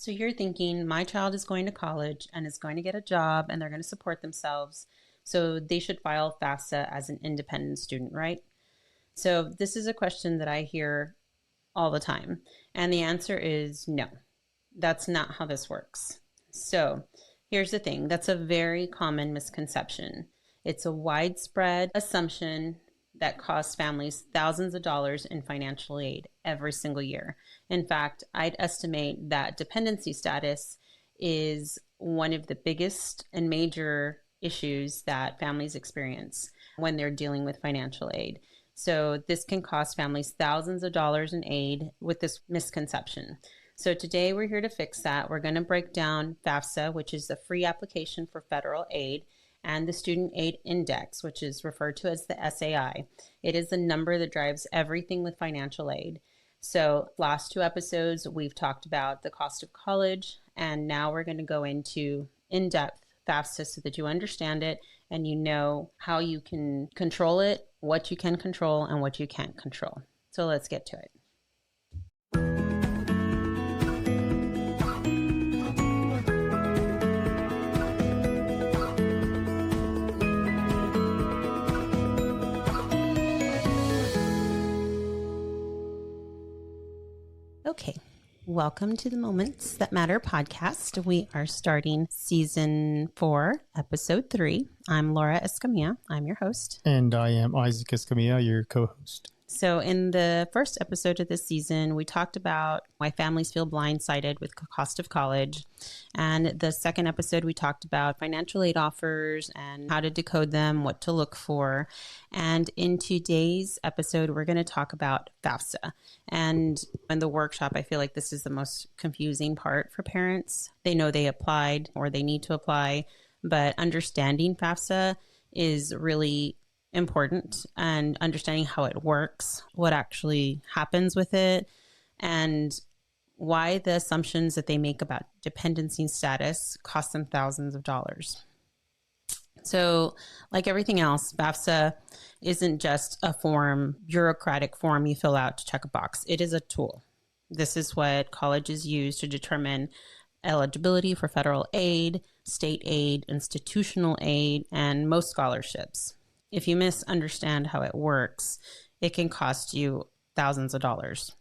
So you're thinking, my child is going to college and is going to get a job and they're going to support themselves. So they should file FAFSA as an independent student, right? So this is a question that I hear all the time. And the answer is no, that's not how this works. So here's the thing. That's a very common misconception. It's a widespread assumption that costs families thousands of dollars in financial aid every single year. In fact, I'd estimate that dependency status is one of the biggest and major issues that families experience when they're dealing with financial aid. So this can cost families thousands of dollars in aid with this misconception. So today we're here to fix that. We're going to break down FAFSA, which is the free application for federal aid, and the Student Aid Index, which is referred to as the SAI. It is the number that drives everything with financial aid. So last two episodes, we've talked about the cost of college, and now we're going to go into in-depth FAFSA so that you understand it and you know how you can control it, what you can control, and what you can't control. So let's get to it. Okay, welcome to the Moments That Matter podcast. We are starting season 4, episode 3. I'm Laura Escamilla. I'm your host. And I am Isaac Escamilla, your co-host. So in the first episode of this season, we talked about why families feel blindsided with the cost of college. And the second episode, we talked about financial aid offers and how to decode them, what to look for. And in today's episode, we're going to talk about FAFSA. And in the workshop, I feel like this is the most confusing part for parents. They know they applied or they need to apply, but understanding FAFSA is really important, and understanding how it works, what actually happens with it, and why the assumptions that they make about dependency status cost them thousands of dollars. So like everything else, FAFSA isn't just a bureaucratic form you fill out to check a box. It is a tool. This is what colleges use to determine eligibility for federal aid, state aid, institutional aid, and most scholarships. If you misunderstand how it works, it can cost you thousands of dollars.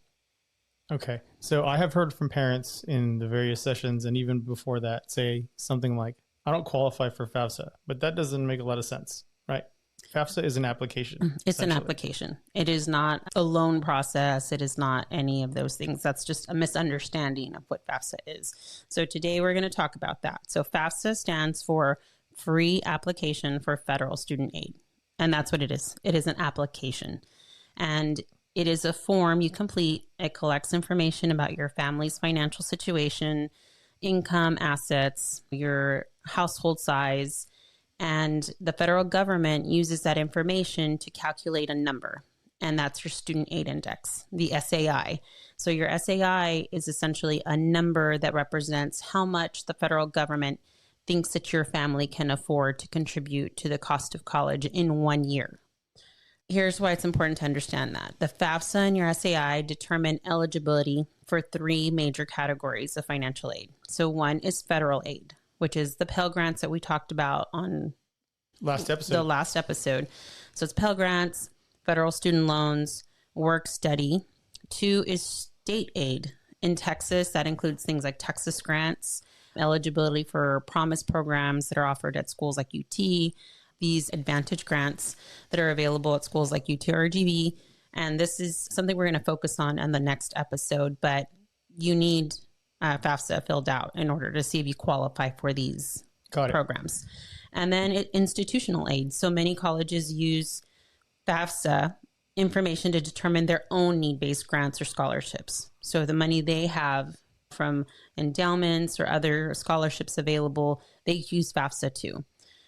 Okay. So I have heard from parents in the various sessions and even before that say something like, I don't qualify for FAFSA, but that doesn't make a lot of sense, right? FAFSA is an application. It's an application. It is not a loan process. It is not any of those things. That's just a misunderstanding of what FAFSA is. So today we're going to talk about that. So FAFSA stands for Free Application for Federal Student Aid. And that's what it is. It is an application. And it is a form you complete. It collects information about your family's financial situation, income, assets, your household size. And the federal government uses that information to calculate a number. And that's your Student Aid Index, the SAI. So your SAI is essentially a number that represents how much the federal government thinks that your family can afford to contribute to the cost of college in 1 year. Here's why it's important to understand that. The FAFSA and your SAI determine eligibility for 3 major categories of financial aid. So one is federal aid, which is the Pell Grants that we talked about on the last episode. So it's Pell Grants, federal student loans, work study. 2 is state aid. In Texas, that includes things like Texas grants, eligibility for promise programs that are offered at schools like UT, these advantage grants that are available at schools like UT or RGV. And this is something we're going to focus on in the next episode, but you need FAFSA filled out in order to see if you qualify for these programs. And then institutional aid. So many colleges use FAFSA information to determine their own need-based grants or scholarships. So the money they have from endowments or other scholarships available, they use FAFSA too.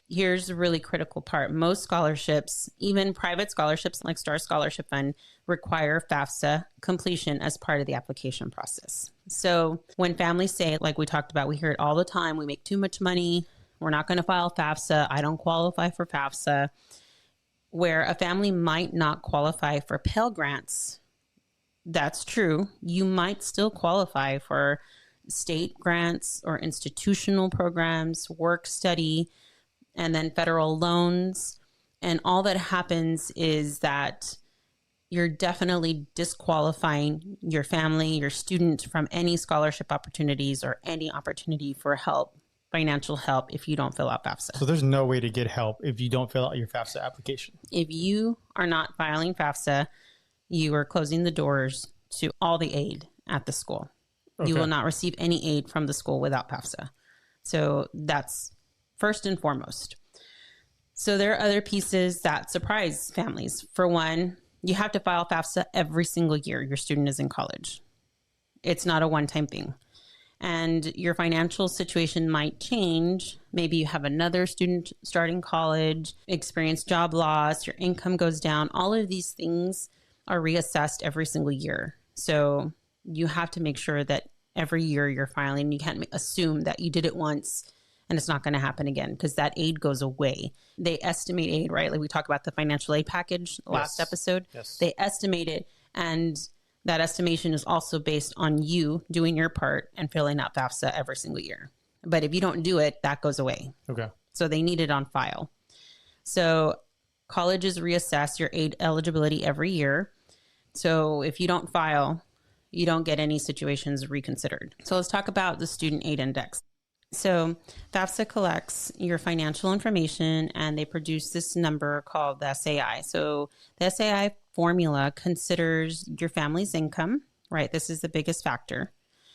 Here's a really critical part. Most scholarships, even private scholarships like Star Scholarship Fund, require FAFSA completion as part of the application process. So when families say, like we talked about, we hear it all the time, we make too much money, we're not going to file FAFSA, I don't qualify for FAFSA. Where a family might not qualify for Pell Grants, that's true. You might still qualify for state grants or institutional programs, work study, and then federal loans. And all that happens is that you're definitely disqualifying your family, your student from any scholarship opportunities or any opportunity for help, financial help, if you don't fill out FAFSA. So there's no way to get help if you don't fill out your FAFSA application. If you are not filing FAFSA, you are closing the doors to all the aid at the school. Okay. You will not receive any aid from the school without FAFSA. So that's first and foremost. So there are other pieces that surprise families. For one, you have to file FAFSA every single year your student is in college. It's not a one-time thing. And your financial situation might change. Maybe you have another student starting college, experience job loss, your income goes down. All of these things are reassessed every single year. So you have to make sure that every year you're filing. You can't assume that you did it once and it's not going to happen again, because that aid goes away. They estimate aid, right? Like we talked about the financial aid package last episode. Yes. They estimate it, and that estimation is also based on you doing your part and filling out FAFSA every single year. But if you don't do it, that goes away. Okay. So they need it on file. So colleges reassess your aid eligibility every year. So if you don't file, you don't get any situations reconsidered. So let's talk about the student aid index. So FAFSA collects your financial information and they produce this number called the SAI. So the SAI formula considers your family's income, right? This is the biggest factor.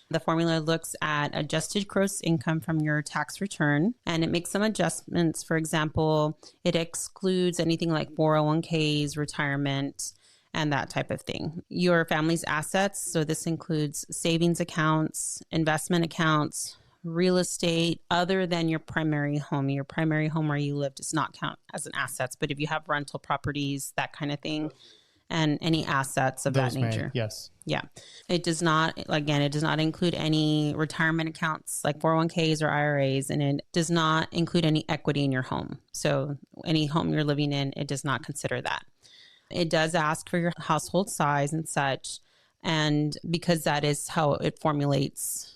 The formula looks at adjusted gross income from your tax return, and it makes some adjustments. For example, it excludes anything like 401ks, retirement, and that type of thing. Your family's assets, so this includes savings accounts, investment accounts, real estate, other than your primary home. Your primary home where you live does not count as an assets, but if you have rental properties, that kind of thing, and any assets of Those that nature. Yes. Yeah. It does not, again, it does not include any retirement accounts like 401ks or IRAs, and it does not include any equity in your home. So any home you're living in, it does not consider that. It does ask for your household size and such, and because that is how it formulates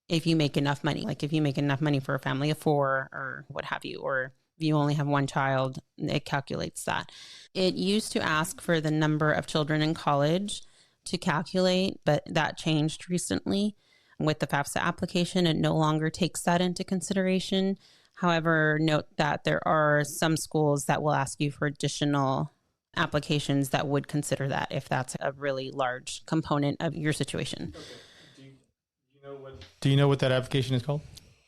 if you make enough money, like if you make enough money for a family of 4 or what have you, or if you only have one child, it calculates that. It used to ask for the number of children in college to calculate, but that changed recently with the FAFSA application. It no longer takes that into consideration. However, note that there are some schools that will ask you for additional applications that would consider that if that's a really large component of your situation. Okay. Do you know what that application is called?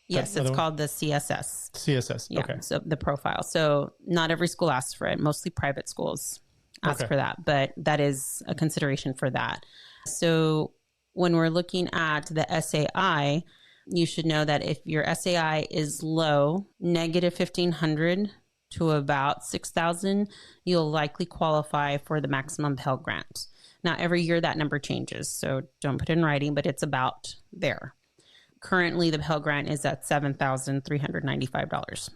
Yes, it's called the CSS. CSS. Yeah, okay. So the profile. So not every school asks for it. Mostly private schools ask for that, but that is a consideration for that. So when we're looking at the SAI, you should know that if your SAI is low, negative 1,500 to about 6,000, you'll likely qualify for the maximum Pell Grant. Now, every year that number changes, so don't put it in writing, but it's about there. Currently, the Pell Grant is at $7,395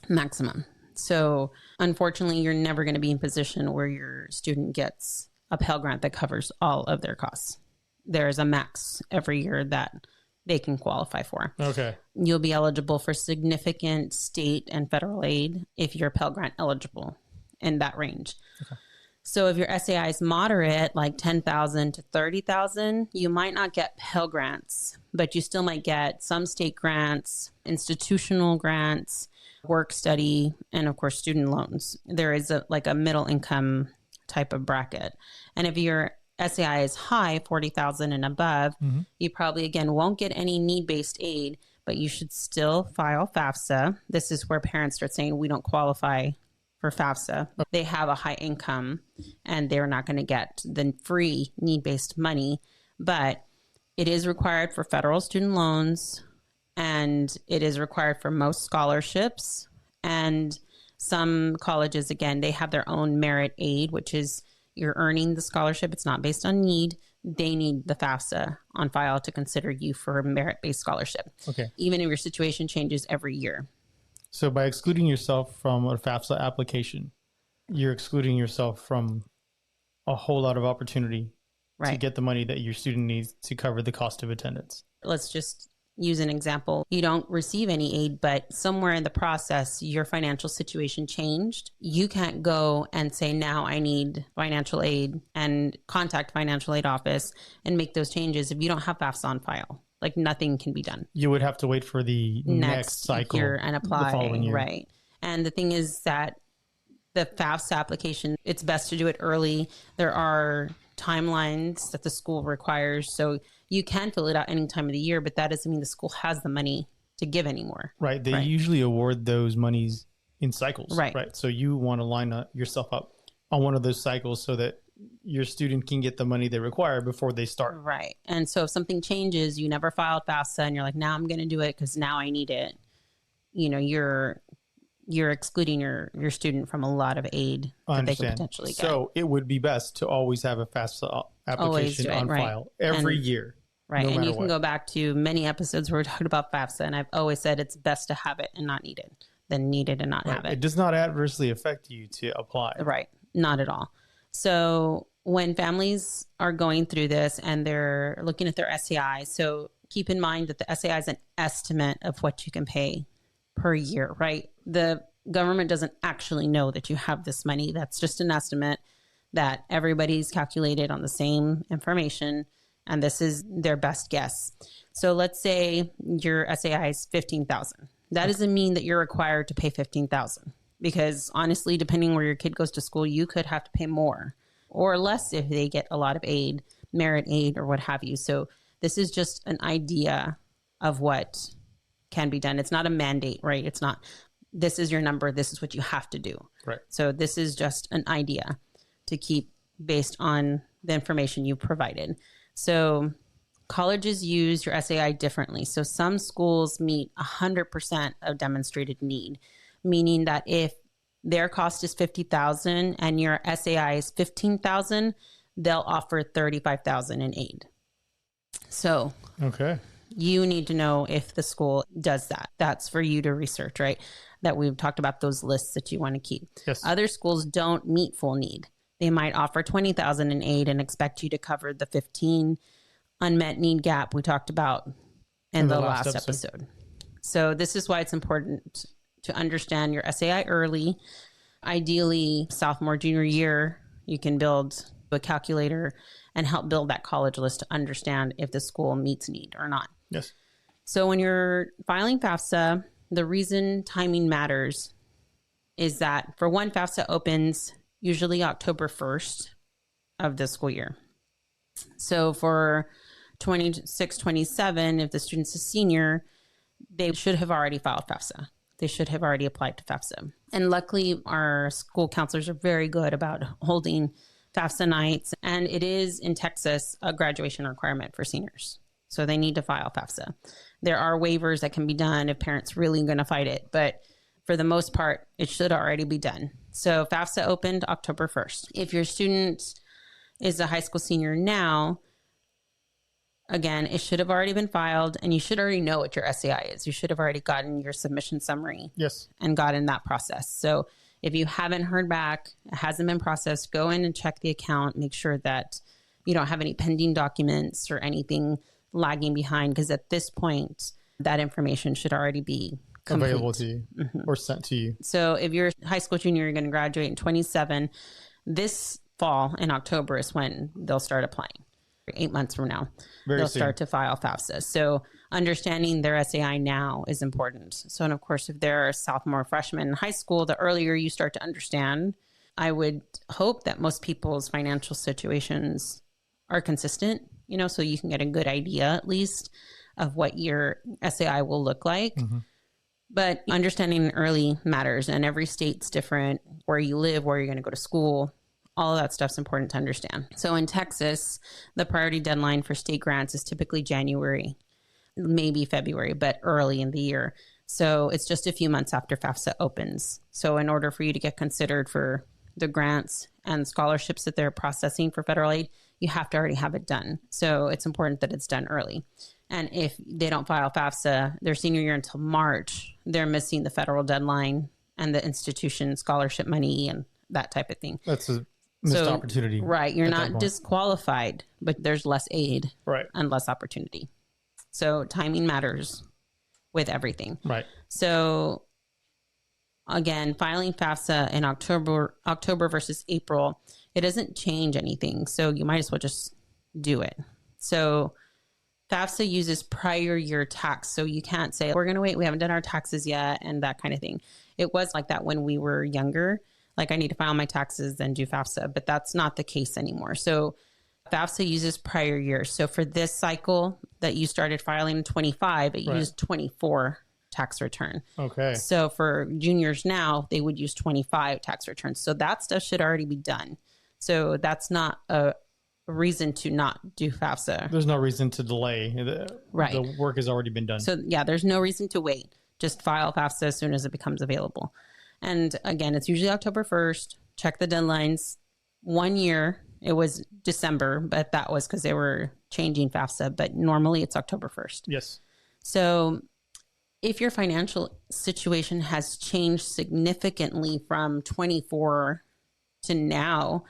maximum. So, unfortunately, you're never going to be in a position where your student gets a Pell Grant that covers all of their costs. There's a max every year that they can qualify for. Okay. You'll be eligible for significant state and federal aid if you're Pell Grant eligible in that range. Okay. So if your SAI is moderate, like 10,000 to 30,000, you might not get Pell Grants, but you still might get some state grants, institutional grants, work study, and of course, student loans. There is a middle income type of bracket. And if your SAI is high, 40,000 and above, you probably, again, won't get any need-based aid, but you should still file FAFSA. This is where parents start saying, we don't qualify for FAFSA. They have a high income and they're not going to get the free need-based money, but it is required for federal student loans and it is required for most scholarships. And some colleges, again, they have their own merit aid, which is you're earning the scholarship. It's not based on need. They need the FAFSA on file to consider you for a merit-based scholarship. Okay. Even if your situation changes every year. So by excluding yourself from a FAFSA application, you're excluding yourself from a whole lot of opportunity to get the money that your student needs to cover the cost of attendance. Let's just use an example. You don't receive any aid, but somewhere in the process, your financial situation changed. You can't go and say, now I need financial aid and contact financial aid office and make those changes if you don't have FAFSA on file. Like nothing can be done. You would have to wait for the next cycle year and apply. The following year. Right. And the thing is that the FAFSA application, it's best to do it early. There are timelines that the school requires. So you can fill it out any time of the year, but that doesn't mean the school has the money to give anymore. Right. They usually award those monies in cycles. Right. So you want to line yourself up on one of those cycles so that your student can get the money they require before they start. Right. And so if something changes, you never filed FAFSA and you're like, now I'm going to do it because now I need it. You know, you're excluding your student from a lot of aid that they could potentially get. So it would be best to always have a FAFSA application on file every year. Right. No and you can go back to many episodes where we're talking about FAFSA, and I've always said it's best to have it and not need it than need it and not have it. It does not adversely affect you to apply. Right. Not at all. So when families are going through this and they're looking at their SAI, so keep in mind that the SAI is an estimate of what you can pay per year, right? The government doesn't actually know that you have this money. That's just an estimate that everybody's calculated on the same information, and this is their best guess. So let's say your SAI is $15,000. That doesn't mean that you're required to pay $15,000, because honestly, depending where your kid goes to school, you could have to pay more or less if they get a lot of aid, merit aid, or what have you. So this is just an idea of what can be done. It's not a mandate, right? It's not, this is your number, this is what you have to do. Right. So this is just an idea to keep based on the information you provided. So colleges use your SAI differently. So some schools meet 100% of demonstrated need, meaning that if their cost is $50,000 and your SAI is $15,000, they'll offer $35,000 in aid. So you need to know if the school does that. That's for you to research, right? That we've talked about those lists that you want to keep. Yes. Other schools don't meet full need. They might offer $20,000 in aid and expect you to cover the 15 unmet need gap we talked about in the last episode. So this is why it's important to understand your SAI early. Ideally, sophomore, junior year, you can build a calculator and help build that college list to understand if the school meets need or not. Yes. So when you're filing FAFSA, the reason timing matters is that, for one, FAFSA opens usually October 1st of the school year. So for 26-27, if the student's a senior, they should have already filed FAFSA. They should have already applied to FAFSA. And luckily, our school counselors are very good about holding FAFSA nights. And it is, in Texas, a graduation requirement for seniors. So they need to file FAFSA. There are waivers that can be done if parents really going to fight it. But for the most part, it should already be done. So FAFSA opened October 1st. If your student is a high school senior now, again, it should have already been filed, and you should already know what your SAI is. You should have already gotten your submission summary. Yes. And gotten that process. So if you haven't heard back, it hasn't been processed, go in and check the account, make sure that you don't have any pending documents or anything lagging behind, because at this point, that information should already be complete. Available to you or sent to you. So if you're a high school junior, you're going to graduate in 27, this fall in October is when they'll start applying. 8 months from now, they'll start to file FAFSA. So understanding their SAI now is important. So, and of course, if they're a sophomore, freshman in high school, the earlier you start to understand, I would hope that most people's financial situations are consistent, you know, so you can get a good idea at least of what your SAI will look like. Mm-hmm. But understanding early matters, and every state's different, where you live, where you're going to go to school. All of that stuff's important to understand. So in Texas, the priority deadline for state grants is typically January, maybe February, but early in the year. So it's just a few months after FAFSA opens. So in order for you to get considered for the grants and scholarships that they're processing for federal aid, you have to already have it done. So it's important that it's done early. And if they don't file FAFSA their senior year until March, they're missing the federal deadline and the institution scholarship money and that type of thing. That's Missed opportunity. Right. You're not disqualified, but there's less aid and less opportunity. So timing matters with everything. Right. So again, filing FAFSA in October versus April, it doesn't change anything. So you might as well just do it. So FAFSA uses prior year tax. So you can't say, we're going to wait, we haven't done our taxes yet, and that kind of thing. It was like that when we were younger. Like, I need to file my taxes, then do FAFSA, but that's not the case anymore. So FAFSA uses prior years. So for this cycle that you started filing in 25, it used 24 tax return. Okay. So for juniors now, they would use 25 tax returns. So that stuff should already be done. So that's not a reason to not do FAFSA. There's no reason to delay. The work has already been done. So yeah, there's no reason to wait. Just file FAFSA as soon as it becomes available. And again, it's usually October 1st. Check the deadlines. 1 year, it was December, but that was because they were changing FAFSA. But normally it's October 1st. Yes. So if your financial situation has changed significantly from 24 to now,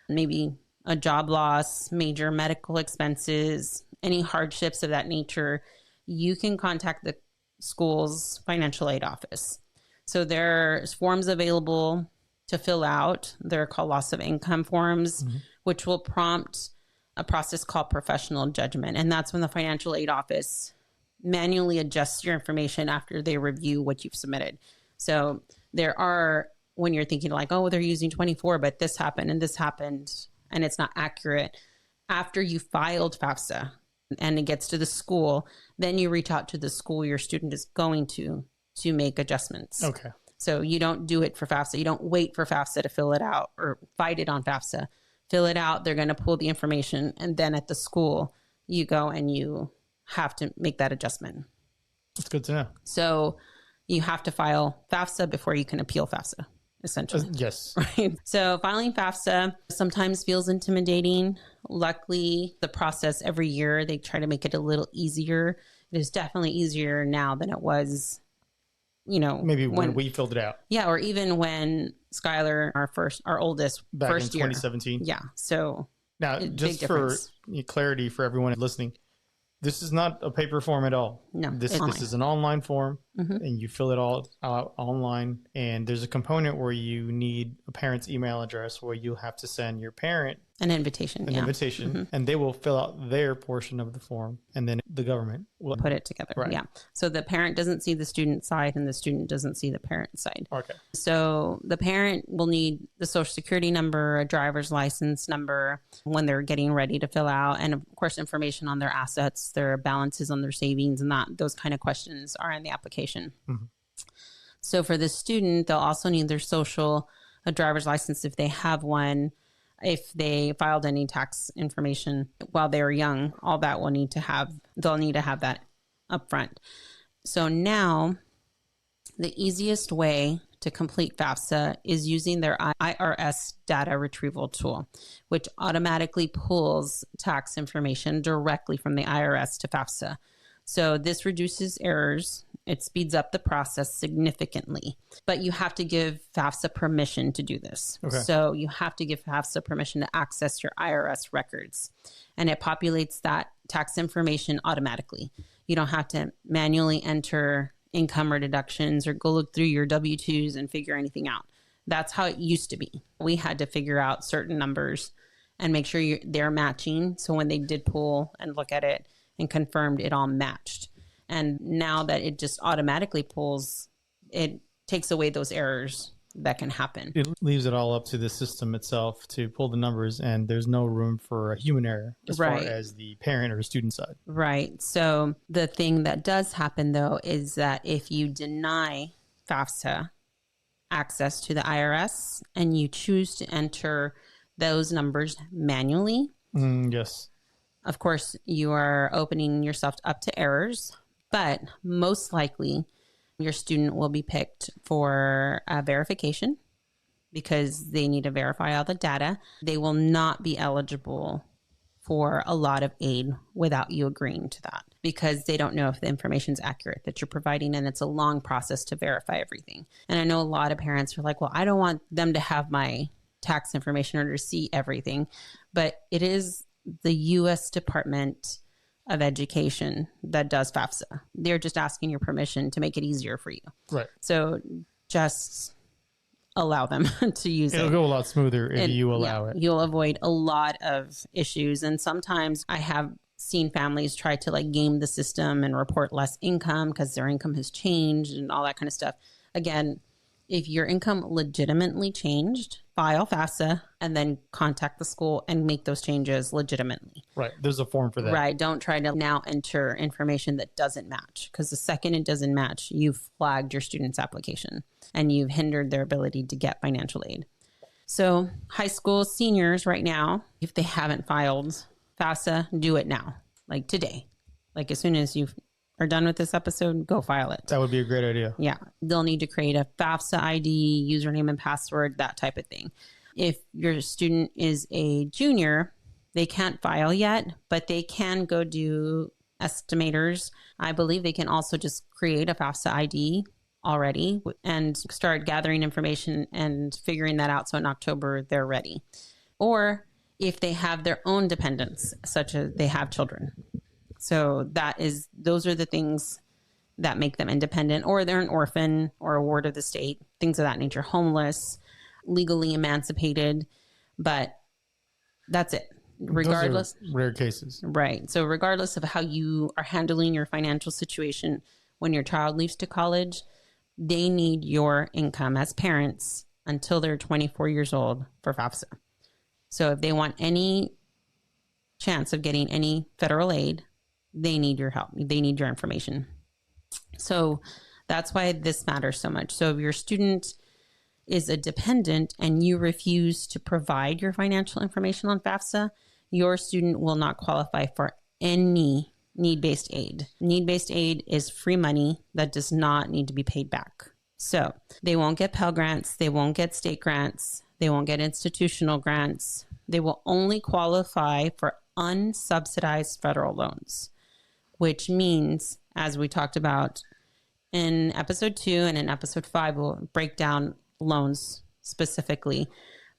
maybe a job loss, major medical expenses, any hardships of that nature, you can contact the school's financial aid office. So there's forms available to fill out. They're called loss of income forms, which will prompt a process called professional judgment. And that's when the financial aid office manually adjusts your information after they review what you've submitted. So there are, when you're thinking like, oh, they're using 24, but this happened and this happened, and it's not accurate. After you filed FAFSA and it gets to the school, then you reach out to the school your student is going to make adjustments. Okay. So you don't do it for FAFSA. You don't wait for FAFSA to fill it out or fight it on FAFSA. Fill it out. They're going to pull the information. And then at the school, you go and you have to make that adjustment. That's good to know. So you have to file FAFSA before you can appeal FAFSA, essentially. Yes. Right. So filing FAFSA sometimes feels intimidating. Luckily, the process every year, they try to make it a little easier. It is definitely easier now than it was, maybe when we filled it out. Yeah. Or even when Skylar, our oldest, back first in year. 2017. Yeah. So now, just for clarity for everyone listening, this is not a paper form at all. No, this is an online form, and you fill it all out online. And there's a component where you need a parent's email address where you'll have to send your parent an invitation. And they will fill out their portion of the form, and then the government will put it together. Right. Yeah. So the parent doesn't see the student side, and the student doesn't see the parent side. Okay. So the parent will need the social security number, a driver's license number when they're getting ready to fill out, and of course information on their assets, their balances on their savings, and those kind of questions are in the application. So for the student, they'll also need their social, a driver's license if they have one. If they filed any tax information while they were young, all that they'll need to have that up front. So now the easiest way to complete FAFSA is using their IRS data retrieval tool, which automatically pulls tax information directly from the IRS to FAFSA. So this reduces errors. It speeds up the process significantly, but you have to give FAFSA permission to do this. Okay. So you have to give FAFSA permission to access your IRS records, and it populates that tax information automatically. You don't have to manually enter income or deductions or go look through your W-2s and figure anything out. That's how it used to be. We had to figure out certain numbers and make sure they're matching. So when they did pull and look at it and confirmed, it all matched. And now that it just automatically pulls, it takes away those errors that can happen. It leaves it all up to the system itself to pull the numbers, and there's no room for a human error as far as the parent or student side. Right. So the thing that does happen, though, is that if you deny FAFSA access to the IRS and you choose to enter those numbers manually, yes, of course, you are opening yourself up to errors. But most likely, your student will be picked for a verification because they need to verify all the data. They will not be eligible for a lot of aid without you agreeing to that because they don't know if the information is accurate that you're providing, and it's a long process to verify everything. And I know a lot of parents are like, well, I don't want them to have my tax information or to see everything. But it is the U.S. Department of Education that does FAFSA. They're just asking your permission to make it easier for you. Right. So just allow them to use it. It'll go a lot smoother if you allow it. You'll avoid a lot of issues. And sometimes I have seen families try to like game the system and report less income because their income has changed and all that kind of stuff. Again, if your income legitimately changed, file FAFSA and then contact the school and make those changes legitimately. Right. There's a form for that. Right. Don't try to now enter information that doesn't match, because the second it doesn't match, you've flagged your student's application and you've hindered their ability to get financial aid. So high school seniors right now, if they haven't filed FAFSA, do it now, like today. Like as soon as you are done with this episode, go file it. That would be a great idea. Yeah. They'll need to create a FAFSA ID, username and password, that type of thing. If your student is a junior, they can't file yet, but they can go do estimators. I believe they can also just create a FAFSA ID already and start gathering information and figuring that out. So in October, they're ready. Or if they have their own dependents, such as they have children. So those are the things that make them independent, or they're an orphan or a ward of the state, things of that nature, homeless, legally emancipated, but that's it. Regardless. Those are rare cases. Right. So regardless of how you are handling your financial situation when your child leaves to college, they need your income as parents until they're 24 years old for FAFSA. So if they want any chance of getting any federal aid, they need your help. They need your information. So that's why this matters so much. So if your student is a dependent and you refuse to provide your financial information on FAFSA, your student will not qualify for any need-based aid. Need-based aid is free money that does not need to be paid back. So they won't get Pell Grants. They won't get state grants. They won't get institutional grants. They will only qualify for unsubsidized federal loans, which means, as we talked about in episode 2 and in episode 5, we'll break down loans specifically,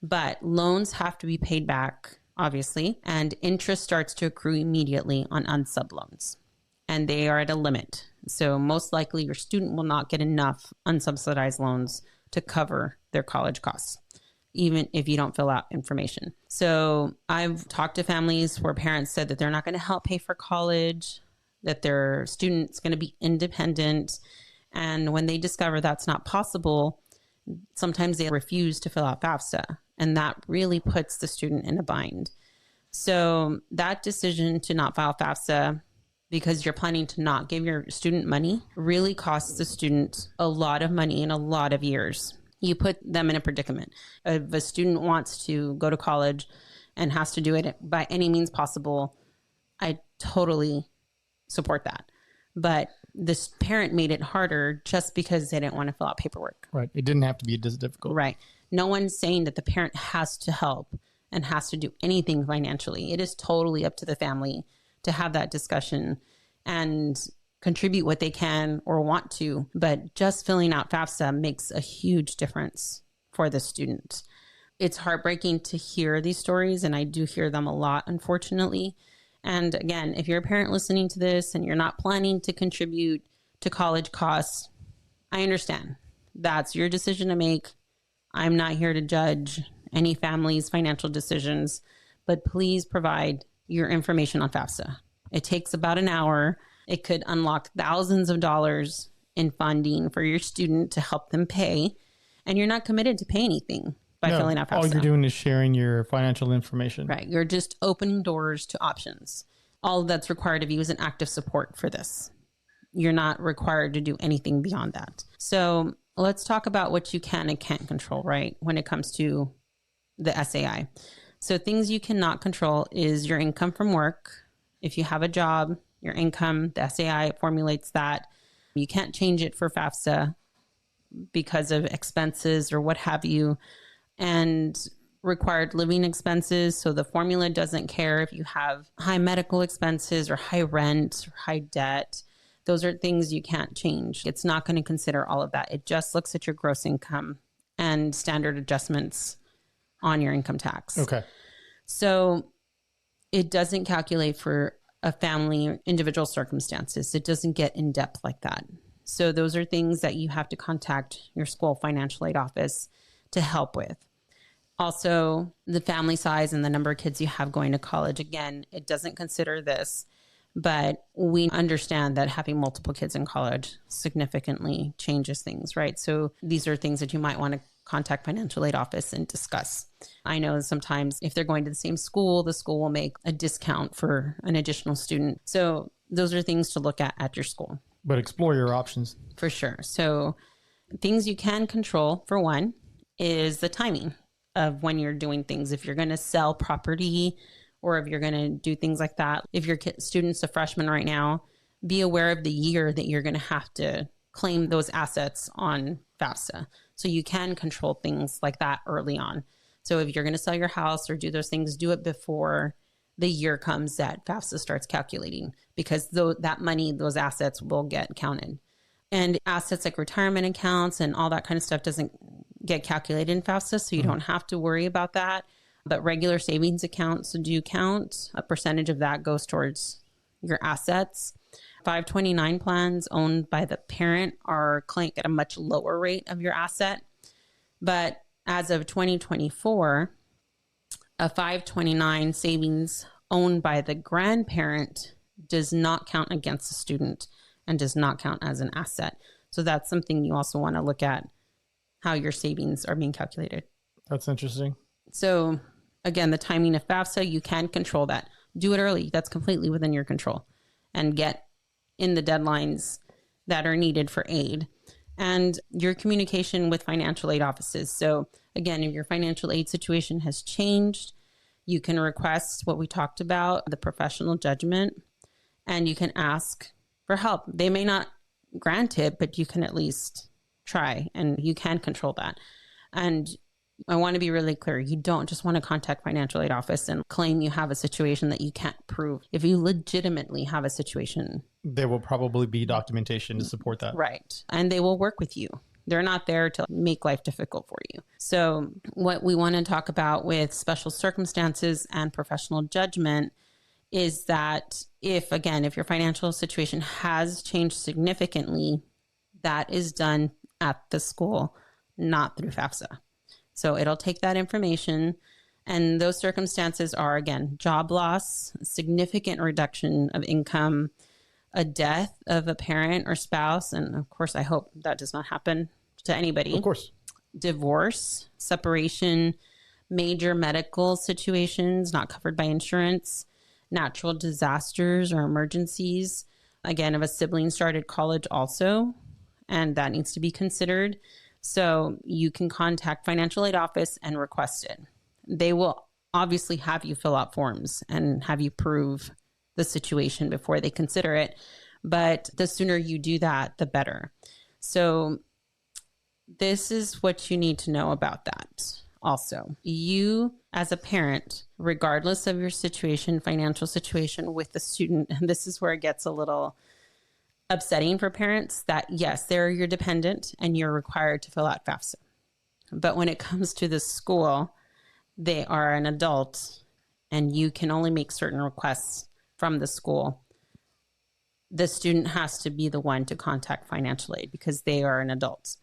but loans have to be paid back, obviously, and interest starts to accrue immediately on unsub loans, and they are at a limit. So most likely your student will not get enough unsubsidized loans to cover their college costs, even if you don't fill out information. So I've talked to families where parents said that they're not going to help pay for college, that their student's going to be independent. And when they discover that's not possible, sometimes they refuse to fill out FAFSA. And that really puts the student in a bind. So that decision to not file FAFSA because you're planning to not give your student money really costs the student a lot of money in a lot of years. You put them in a predicament. If a student wants to go to college and has to do it by any means possible, I totally support that. But this parent made it harder just because they didn't want to fill out paperwork. Right. It didn't have to be this difficult. Right. No one's saying that the parent has to help and has to do anything financially. It is totally up to the family to have that discussion and contribute what they can or want to. But just filling out FAFSA makes a huge difference for the student. It's heartbreaking to hear these stories, and I do hear them a lot, unfortunately. And again, if you're a parent listening to this and you're not planning to contribute to college costs, I understand. That's your decision to make. I'm not here to judge any family's financial decisions, but please provide your information on FAFSA. It takes about an hour. It could unlock thousands of dollars in funding for your student to help them pay. And you're not committed to pay anything by filling out FAFSA. All you're doing is sharing your financial information. Right. You're just opening doors to options. All that's required of you is an active support for this. You're not required to do anything beyond that. So let's talk about what you can and can't control, right, when it comes to the SAI. So things you cannot control is your income from work. If you have a job, your income, the SAI formulates that. You can't change it for FAFSA because of expenses or what have you. And required living expenses. So the formula doesn't care if you have high medical expenses or high rent or high debt. Those are things you can't change. It's not going to consider all of that. It just looks at your gross income and standard adjustments on your income tax. Okay. So it doesn't calculate for a family or individual circumstances. It doesn't get in depth like that. So those are things that you have to contact your school financial aid office to help with. Also, the family size and the number of kids you have going to college. Again, it doesn't consider this, but we understand that having multiple kids in college significantly changes things, right? So these are things that you might want to contact financial aid office and discuss. I know sometimes if they're going to the same school, the school will make a discount for an additional student. So those are things to look at your school. But explore your options. For sure. So things you can control, for one, is the timing of when you're doing things. If you're going to sell property or if you're going to do things like that, if your student's a freshman right now, be aware of the year that you're going to have to claim those assets on FAFSA. So you can control things like that early on. So if you're going to sell your house or do those things, do it before the year comes that FAFSA starts calculating, because that money, those assets will get counted. And assets like retirement accounts and all that kind of stuff doesn't get calculated in FAFSA, so you don't have to worry about that. But regular savings accounts do count. A percentage of that goes towards your assets. 529 plans owned by the parent are claimed at a much lower rate of your asset. But as of 2024, a 529 savings owned by the grandparent does not count against the student and does not count as an asset. So that's something you also want to look at, how your savings are being calculated. That's interesting. So again, the timing of FAFSA, you can control that. Do it early. That's completely within your control. And get in the deadlines that are needed for aid. And your communication with financial aid offices. So again, if your financial aid situation has changed, you can request what we talked about, the professional judgment, and you can ask for help. They may not grant it, but you can at least try, and you can control that. And I want to be really clear. You don't just want to contact financial aid office and claim you have a situation that you can't prove. If you legitimately have a situation, there will probably be documentation to support that. Right. And they will work with you. They're not there to make life difficult for you. So what we want to talk about with special circumstances and professional judgment is that if your financial situation has changed significantly, that is done at the school, not through FAFSA. So it'll take that information, and those circumstances are, again, job loss, significant reduction of income, a death of a parent or spouse, and of course, I hope that does not happen to anybody. Of course. Divorce, separation, major medical situations not covered by insurance, natural disasters or emergencies. Again, if a sibling started college also, and that needs to be considered. So you can contact financial aid office and request it. They will obviously have you fill out forms and have you prove the situation before they consider it. But the sooner you do that, the better. So this is what you need to know about that. Also, you as a parent, regardless of your situation, financial situation with the student, and this is where it gets a little upsetting for parents, that yes, they're your dependent and you're required to fill out FAFSA. But when it comes to the school, they are an adult and you can only make certain requests from the school. The student has to be the one to contact financial aid because they are an adult.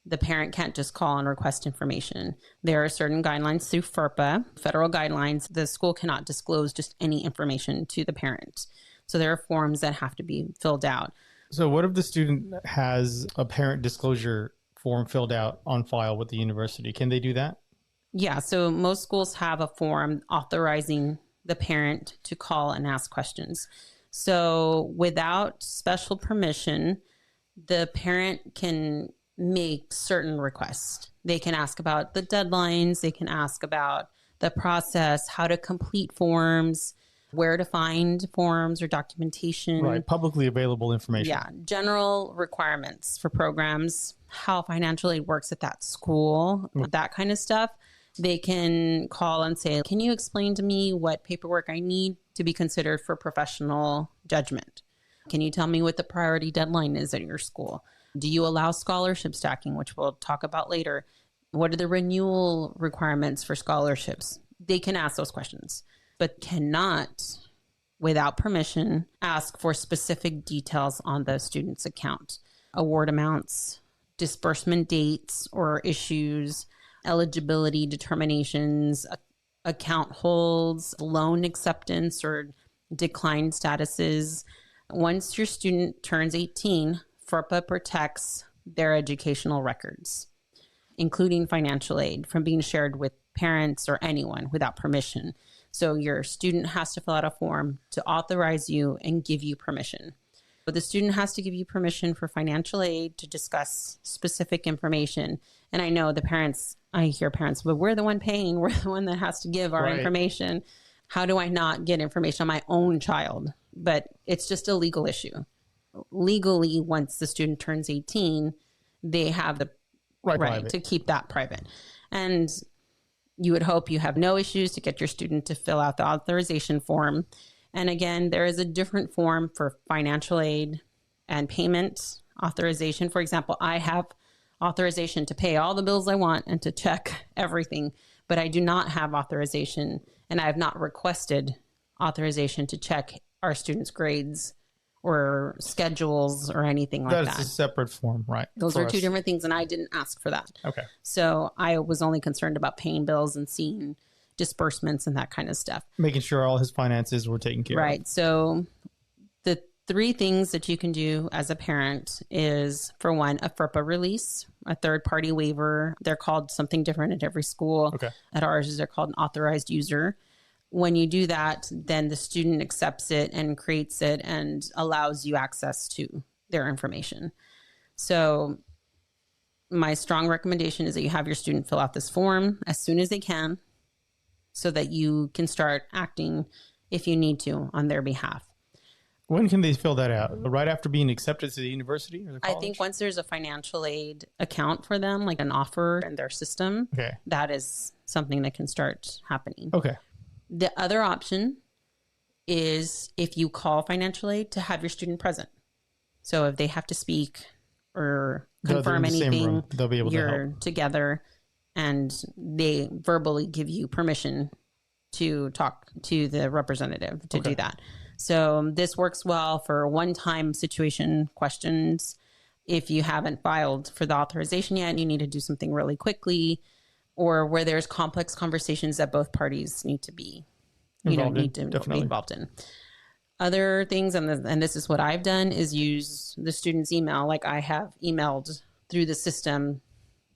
The parent can't just call and request information. There are certain guidelines through FERPA, federal guidelines. The school cannot disclose just any information to the parent. So there are forms that have to be filled out. So what if the student has a parent disclosure form filled out on file with the university? Can they do that? Yeah. So most schools have a form authorizing the parent to call and ask questions. So without special permission, the parent can make certain requests. They can ask about the deadlines. They can ask about the process, how to complete forms, where to find forms or documentation. Right. Publicly available information. Yeah. General requirements for programs, how financial aid works at that school, that kind of stuff. They can call and say, can you explain to me what paperwork I need to be considered for professional judgment? Can you tell me what the priority deadline is at your school? Do you allow scholarship stacking, which we'll talk about later? What are the renewal requirements for scholarships? They can ask those questions, but cannot, without permission, ask for specific details on the student's account, award amounts, disbursement dates or issues, eligibility determinations, account holds, loan acceptance or declined statuses. Once your student turns 18, FERPA protects their educational records, including financial aid, from being shared with parents or anyone without permission. So your student has to fill out a form to authorize you and give you permission. But the student has to give you permission for financial aid to discuss specific information. And I know the parents, I hear parents, but we're the one paying. We're the one that has to give our information. How do I not get information on my own child? But it's just a legal issue. Legally, once the student turns 18, they have the right to keep that private. And you would hope you have no issues to get your student to fill out the authorization form. And again, there is a different form for financial aid and payment authorization. For example, I have authorization to pay all the bills I want and to check everything, but I do not have authorization, and I have not requested authorization to check our students' grades or schedules or anything like that. That's a separate form, right? Those are two different things, and I didn't ask for that. Okay. So I was only concerned about paying bills and seeing disbursements and that kind of stuff. Making sure all his finances were taken care of. Right. So the three things that you can do as a parent is, for one, a FERPA release, a third-party waiver. They're called something different at every school. Okay. At ours, they're called an authorized user. When you do that, then the student accepts it and creates it and allows you access to their information. So my strong recommendation is that you have your student fill out this form as soon as they can so that you can start acting if you need to on their behalf. When can they fill that out? Right after being accepted to the university or the college? I think once there's a financial aid account for them, like an offer in their system, that is something that can start happening. Okay. The other option is, if you call financial aid, to have your student present. So if they have to speak or confirm anything, they'll be able to help. You're together and they verbally give you permission to talk to the representative to do that. So this works well for one-time situation questions. If you haven't filed for the authorization yet and you need to do something really quickly, or where there's complex conversations that both parties need to be, be involved in. Other things, and this is what I've done, is use the student's email. Like I have emailed through the system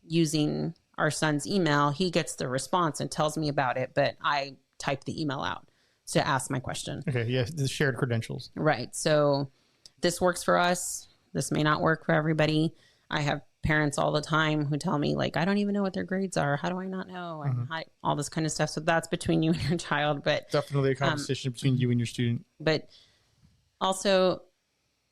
using our son's email. He gets the response and tells me about it, but I type the email out to ask my question. Okay, yes, the shared credentials. Right. So this works for us. This may not work for everybody. I have parents all the time who tell me, like, I don't even know what their grades are. How do I not know? And all this kind of stuff. So that's between you and your child. But definitely a conversation between you and your student. But also,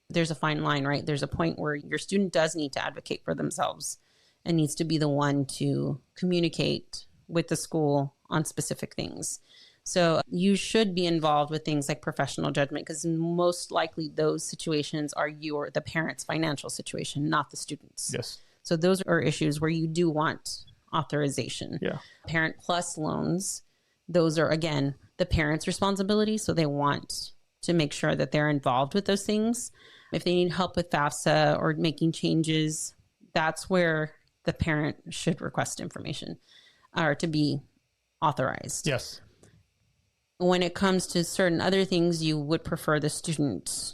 there's a fine line, right? There's a point where your student does need to advocate for themselves and needs to be the one to communicate with the school on specific things. So you should be involved with things like professional judgment, because most likely those situations are the parent's financial situation, not the student's. Yes. So those are issues where you do want authorization. Yeah. Parent plus loans, those are, again, the parent's responsibility. So they want to make sure that they're involved with those things. If they need help with FAFSA or making changes, that's where the parent should request information or to be authorized. Yes. When it comes to certain other things, you would prefer the student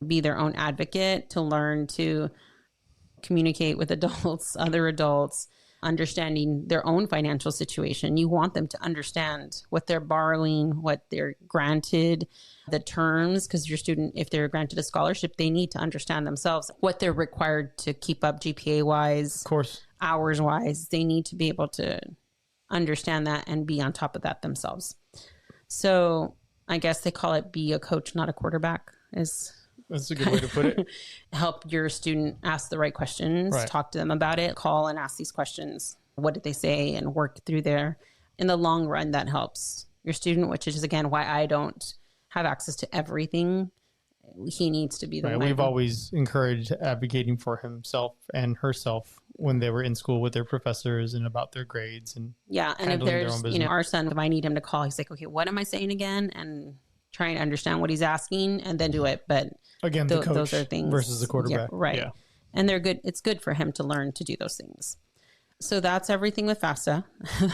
be their own advocate, to learn to communicate with adults, other adults, understanding their own financial situation. You want them to understand what they're borrowing, what they're granted, the terms, because your student, if they're granted a scholarship, they need to understand themselves what they're required to keep up GPA-wise, of course, hours-wise. They need to be able to understand that and be on top of that themselves. So I guess they call it be a coach, not a quarterback. That's a good way to put it. Help your student ask the right questions, talk to them about it, call and ask these questions. What did they say? And work through there. In the long run, that helps your student, which is, again, why I don't have access to everything. He needs to be the one. We've always encouraged advocating for himself and herself when they were in school with their professors and about their grades and yeah. And if handling their there's, own business. our son, if I need him to call, he's like, okay, what am I saying again? And trying to understand what he's asking and then do it. But Again, the coach those are things versus the quarterback. Yeah, right. Yeah. And they're good. It's good for him to learn to do those things. So that's everything with FAFSA.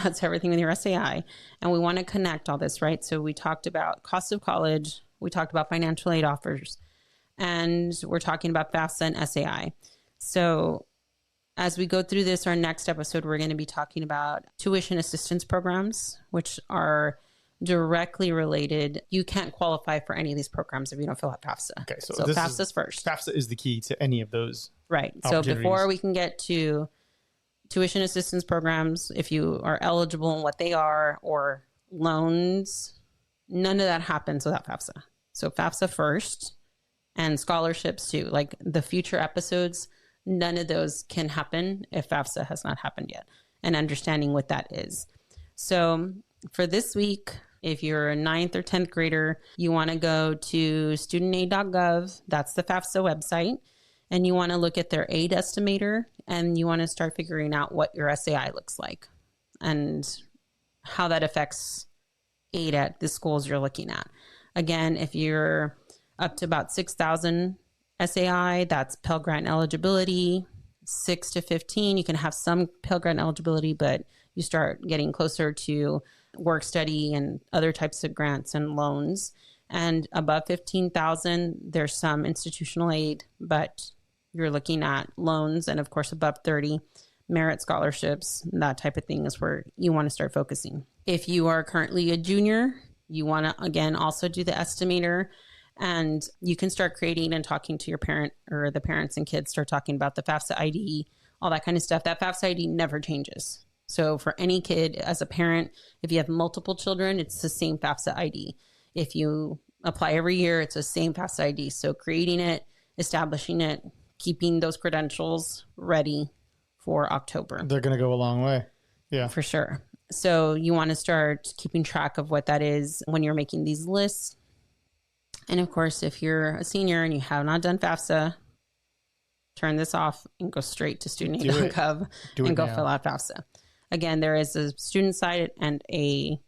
That's everything with your SAI. And we want to connect all this, right? So we talked about cost of college. We talked about financial aid offers. And we're talking about FAFSA and SAI. So as we go through this, our next episode, we're going to be talking about tuition assistance programs, which are directly related. You can't qualify for any of these programs if you don't fill out FAFSA. Okay, so FAFSA's first. FAFSA is the key to any of those. Right. So before we can get to tuition assistance programs, if you are eligible and what they are, or loans, none of that happens without FAFSA. So FAFSA first, and scholarships too. Like the future episodes, none of those can happen if FAFSA has not happened yet, and understanding what that is. So for this week, if you're a 9th or 10th grader, you want to go to studentaid.gov. That's the FAFSA website. And you want to look at their aid estimator, and you want to start figuring out what your SAI looks like and how that affects aid at the schools you're looking at. Again, if you're up to about 6,000 SAI, that's Pell Grant eligibility. 6 to 15, you can have some Pell Grant eligibility, but you start getting closer to work study and other types of grants and loans. And above 15,000, there's some institutional aid, but you're looking at loans. And of course, above 30, merit scholarships, that type of thing is where you want to start focusing. If you are currently a junior, you want to, again, also do the estimator, and you can start creating and talking to your parent, or the parents and kids start talking about the FAFSA ID, all that kind of stuff. That FAFSA ID never changes. So for any kid, as a parent, if you have multiple children, it's the same FAFSA ID. If you apply every year, it's the same FAFSA ID. So creating it, establishing it, keeping those credentials ready for October. They're going to go a long way. Yeah, for sure. So you want to start keeping track of what that is when you're making these lists. And of course, if you're a senior and you have not done FAFSA, turn this off and go straight to studentaid.gov and go fill out FAFSA. Again, there is a student side and a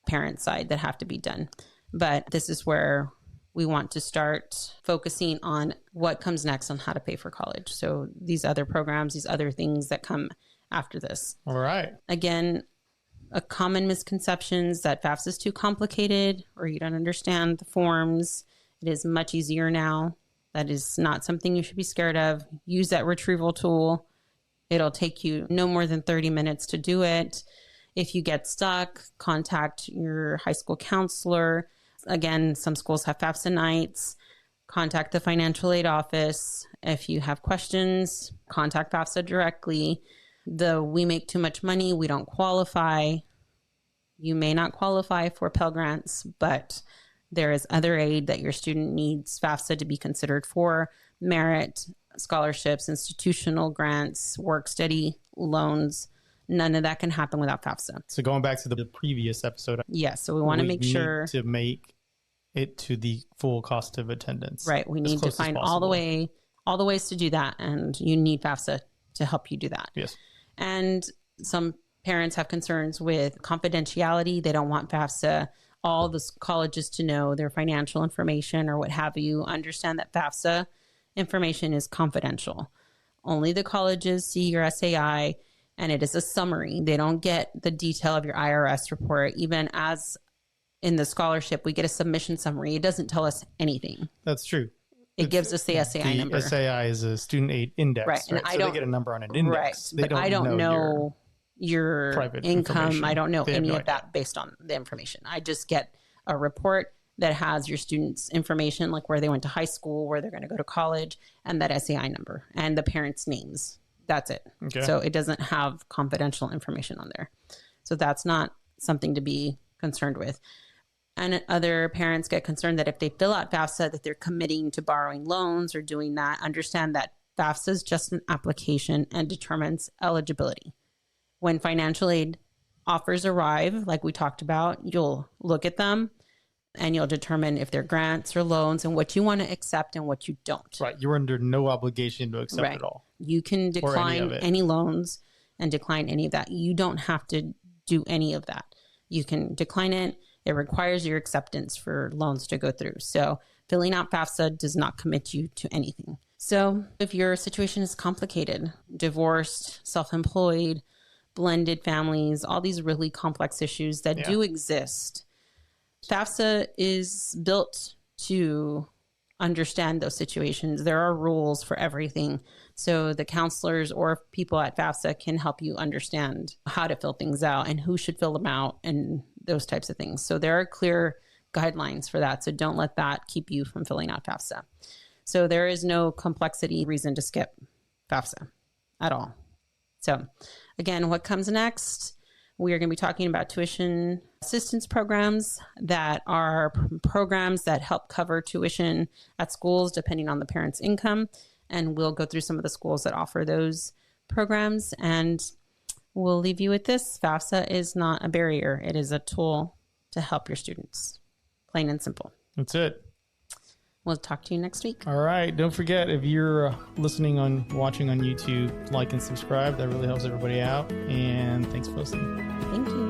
parent side that have to be done. But this is where we want to start focusing on what comes next on how to pay for college. So these other programs, these other things that come after this. All right. Again, a common misconception is that FAFSA is too complicated, or you don't understand the forms. It is much easier now. That is not something you should be scared of. Use that retrieval tool. It'll take you no more than 30 minutes to do it. If you get stuck, contact your high school counselor. Again, some schools have FAFSA nights. Contact the financial aid office. If you have questions, contact FAFSA directly. We make too much money, we don't qualify. You may not qualify for Pell Grants, but there is other aid that your student needs FAFSA to be considered for: merit, scholarships, institutional grants, work study, loans. None of that can happen without FAFSA. So going back to the previous episode. Yes. So we want to make sure to make it to the full cost of attendance. Right. We need to find all the ways to do that. And you need FAFSA to help you do that. Yes. And some parents have concerns with confidentiality. They don't want FAFSA, all the colleges to know their financial information or what have you. Understand that FAFSA information is confidential. Only the colleges see your SAI, and it is a summary. They don't get the detail of your IRS report. Even as in the scholarship, we get a submission summary. It doesn't tell us anything. That's true. It gives us the SAI number. The SAI is a student aid index, right? And so they get a number on an index. Right, but I don't know your private income. I don't know any of that based on the information. I just get a report that has your students' information, like where they went to high school, where they're going to go to college, and that SAI number and the parents' names. That's it. Okay. So it doesn't have confidential information on there. So that's not something to be concerned with. And other parents get concerned that if they fill out FAFSA, that they're committing to borrowing loans or doing that. Understand that FAFSA is just an application and determines eligibility. When financial aid offers arrive, like we talked about, you'll look at them and you'll determine if they're grants or loans and what you want to accept and what you don't. Right. You're under no obligation to accept it all. You can Or decline any loans and decline any of that. You don't have to do any of that. You can decline it. It requires your acceptance for loans to go through. So filling out FAFSA does not commit you to anything. So if your situation is complicated, divorced, self-employed, blended families, all these really complex issues that do exist, FAFSA is built to understand those situations. There are rules for everything. So the counselors or people at FAFSA can help you understand how to fill things out and who should fill them out and those types of things. So there are clear guidelines for that. So don't let that keep you from filling out FAFSA. So there is no complexity reason to skip FAFSA at all. So again, what comes next? We are going to be talking about tuition assistance programs that are programs that help cover tuition at schools depending on the parent's income. And we'll go through some of the schools that offer those programs. And we'll leave you with this. FAFSA is not a barrier. It is a tool to help your students. Plain and simple. That's it. We'll talk to you next week. All right. Don't forget, if you're watching on YouTube, like and subscribe. That really helps everybody out. And thanks for listening. Thank you.